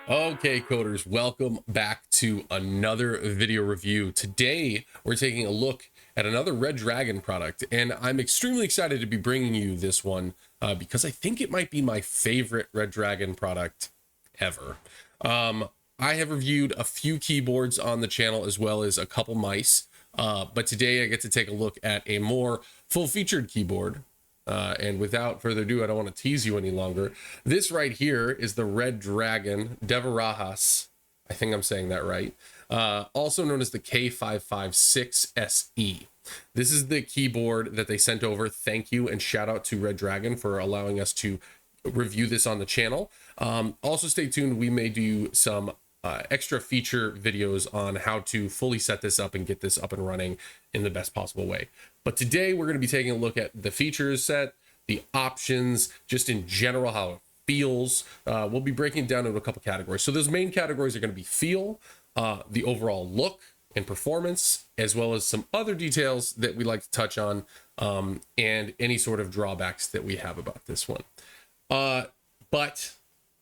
Okay, coders, welcome back to another video review. Today, we're taking a look at another Redragon product, and I'm extremely excited to be bringing you this one because I think it might be my favorite Redragon product ever. I have reviewed a few keyboards on the channel as well as a couple mice, but today I get to take a look at a more full-featured keyboard. And without further ado, I don't want to tease you any longer. This right here is the Redragon Devarajas, I think I'm saying that right, also known as the K556 SE. This is the keyboard that they sent over. Thank you and shout out to Redragon for allowing us to review this on the channel. Also stay tuned. We may do some extra feature videos on how to fully set this up and get this up and running in the best possible way. But today we're going to be taking a look at the features set, the options, just in general, how it feels. We'll be breaking it down into a couple categories. So those main categories are going to be feel, the overall look and performance, as well as some other details that we like to touch on, and any sort of drawbacks that we have about this one. But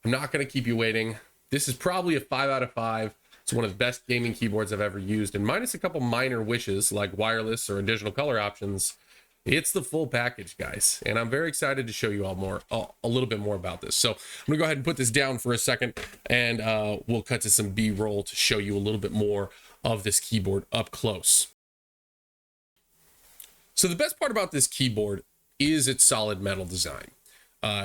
I'm not going to keep you waiting. This is probably a 5 out of 5. It's one of the best gaming keyboards I've ever used, and minus a couple minor wishes like wireless or additional color options, it's the full package, guys. And I'm very excited to show you all a little bit more about this. So I'm gonna go ahead and put this down for a second, and we'll cut to some B-roll to show you a little bit more of this keyboard up close. So the best part about this keyboard is its solid metal design.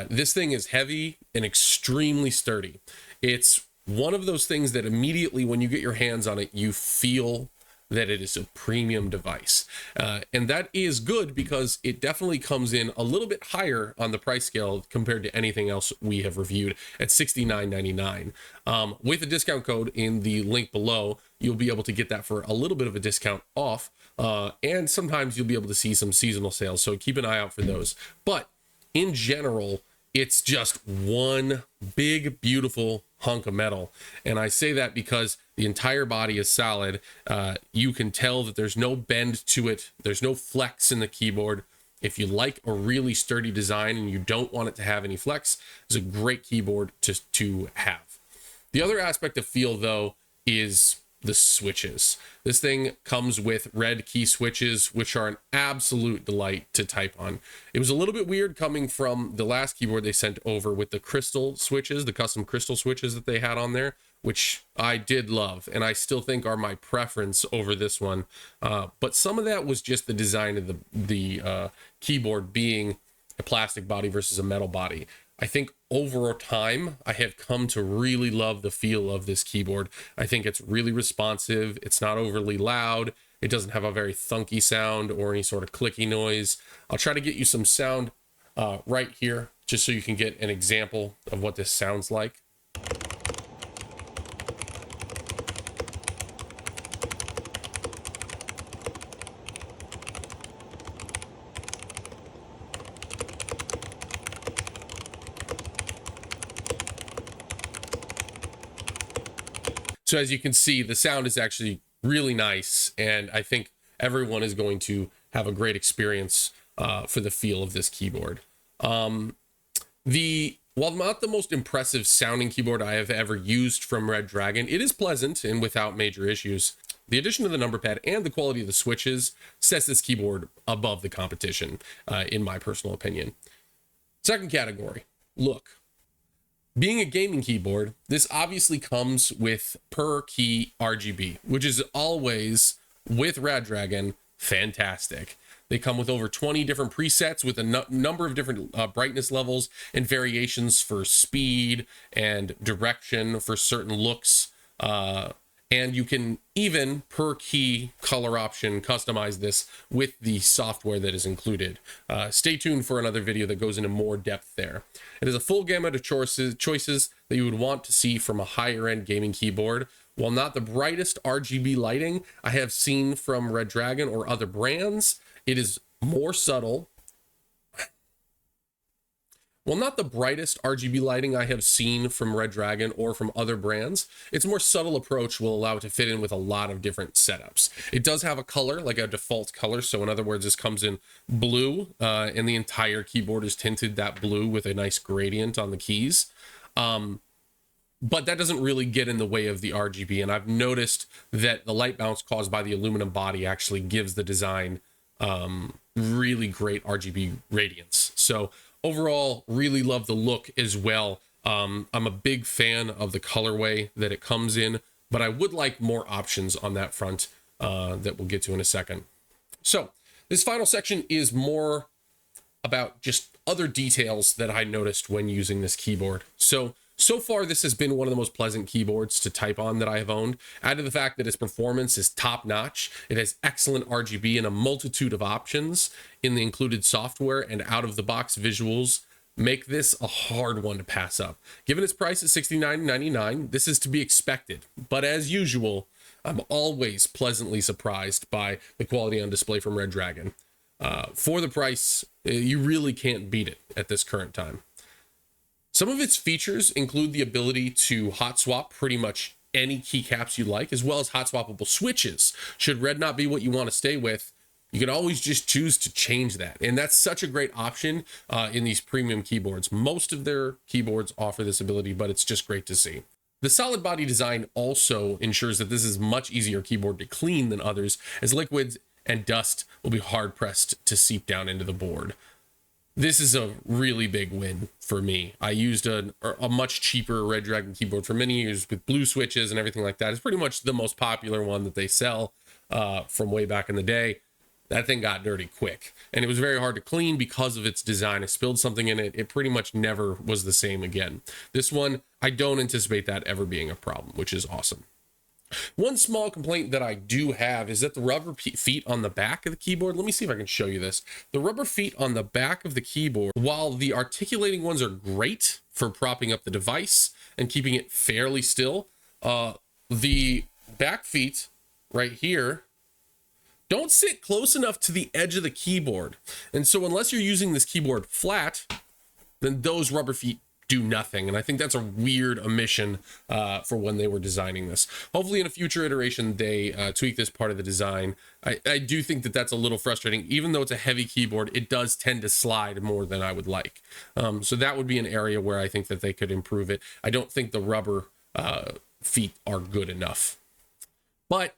This thing is heavy and extremely sturdy. It's one of those things that immediately when you get your hands on it, you feel that it is a premium device. And that is good because it definitely comes in a little bit higher on the price scale compared to anything else we have reviewed at $69.99. With a discount code in the link below, you'll be able to get that for a little bit of a discount off. And sometimes you'll be able to see some seasonal sales. So keep an eye out for those. But in general, it's just one big, beautiful hunk of metal. And I say that because the entire body is solid. You can tell that there's no bend to it. There's no flex in the keyboard. If you like a really sturdy design and you don't want it to have any flex, it's a great keyboard to have. The other aspect of feel, though, is the switches. This thing comes with red key switches, which are an absolute delight to type on. It was a little bit weird coming from the last keyboard they sent over with the crystal switches, the custom crystal switches that they had on there, which I did love, and I still think are my preference over this one. But some of that was just the design of the keyboard being a plastic body versus a metal body. I think over time, I have come to really love the feel of this keyboard. I think it's really responsive. It's not overly loud. It doesn't have a very thunky sound or any sort of clicky noise. I'll try to get you some sound right here, just so you can get an example of what this sounds like. So as you can see, the sound is actually really nice, and I think everyone is going to have a great experience for the feel of this keyboard. While not the most impressive sounding keyboard I have ever used from Redragon, it is pleasant and without major issues. The addition of the number pad and the quality of the switches sets this keyboard above the competition, in my personal opinion. Second category, look. Being a gaming keyboard, this obviously comes with per key RGB, which is always, with Redragon, fantastic. They come with over 20 different presets with a number of different brightness levels and variations for speed and direction for certain looks. And you can even, per key color option, customize this with the software that is included. Stay tuned for another video that goes into more depth there. It is a full gamut of choices that you would want to see from a higher-end gaming keyboard. While not the brightest RGB lighting I have seen from Redragon or other brands, it is more subtle. While not the brightest RGB lighting I have seen from Redragon or from other brands, its more subtle approach will allow it to fit in with a lot of different setups. It does have a color, like a default color. So in other words, this comes in blue, and the entire keyboard is tinted that blue with a nice gradient on the keys. but that doesn't really get in the way of the RGB. And I've noticed that the light bounce caused by the aluminum body actually gives the design really great RGB radiance. So overall, really love the look as well. I'm a big fan of the colorway that it comes in, but I would like more options on that front that we'll get to in a second. So this final section is more about just other details that I noticed when using this keyboard. So far, this has been one of the most pleasant keyboards to type on that I have owned. Add to the fact that its performance is top notch. It has excellent RGB and a multitude of options in the included software, and out of the box visuals make this a hard one to pass up. Given its price at $69.99, this is to be expected. But as usual, I'm always pleasantly surprised by the quality on display from Redragon. For the price, you really can't beat it at this current time. Some of its features include the ability to hot swap pretty much any keycaps you like, as well as hot swappable switches. Should red not be what you want to stay with, you can always just choose to change that. And that's such a great option in these premium keyboards. Most of their keyboards offer this ability, but it's just great to see. The solid body design also ensures that this is much easier keyboard to clean than others, as liquids and dust will be hard pressed to seep down into the board. This is a really big win for me. I used a much cheaper Redragon keyboard for many years with blue switches and everything like that. It's pretty much the most popular one that they sell from way back in the day. That thing got dirty quick, and it was very hard to clean because of its design. I spilled something in it. It pretty much never was the same again. This one, I don't anticipate that ever being a problem, which is awesome. One small complaint that I do have is that the rubber feet on the back of the keyboard, let me see if I can show you this. The rubber feet on the back of the keyboard, while the articulating ones are great for propping up the device and keeping it fairly still, the back feet right here don't sit close enough to the edge of the keyboard. And so unless you're using this keyboard flat, then those rubber feet do nothing. And I think that's a weird omission for when they were designing this. Hopefully in a future iteration, they tweak this part of the design. I do think that that's a little frustrating. Even though it's a heavy keyboard, it does tend to slide more than I would like. So that would be an area where I think that they could improve it. I don't think the rubber feet are good enough. But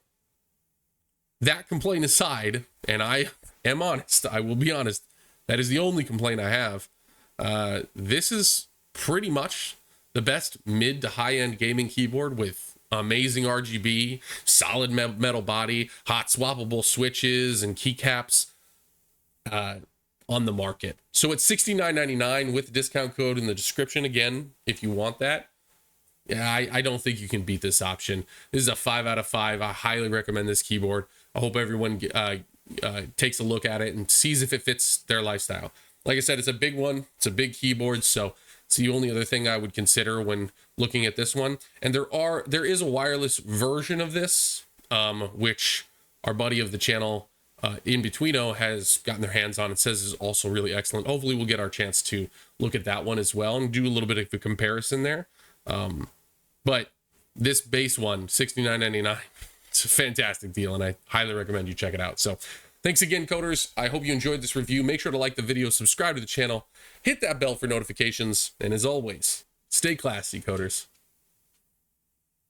that complaint aside, and I am honest, I will be honest, that is the only complaint I have. This is pretty much the best mid to high-end gaming keyboard with amazing RGB, solid metal body, hot swappable switches, and keycaps on the market. So it's $69.99 with the discount code in the description again, if you want that. Yeah, I don't think you can beat this option. This is a 5 out of 5. I highly recommend this keyboard. I hope everyone takes a look at it and sees if it fits their lifestyle. Like I said, it's a big one. It's a big keyboard, so it's the only other thing I would consider when looking at this one. And there is a wireless version of this, which our buddy of the channel, In-Betweeno, has gotten their hands on. It says is also really excellent. Hopefully we'll get our chance to look at that one as well and do a little bit of a comparison there. But this base one, $69.99, it's a fantastic deal, and I highly recommend you check it out. So thanks again, coders. I hope you enjoyed this review. Make sure to like the video, subscribe to the channel, hit that bell for notifications, and as always, stay classy, coders.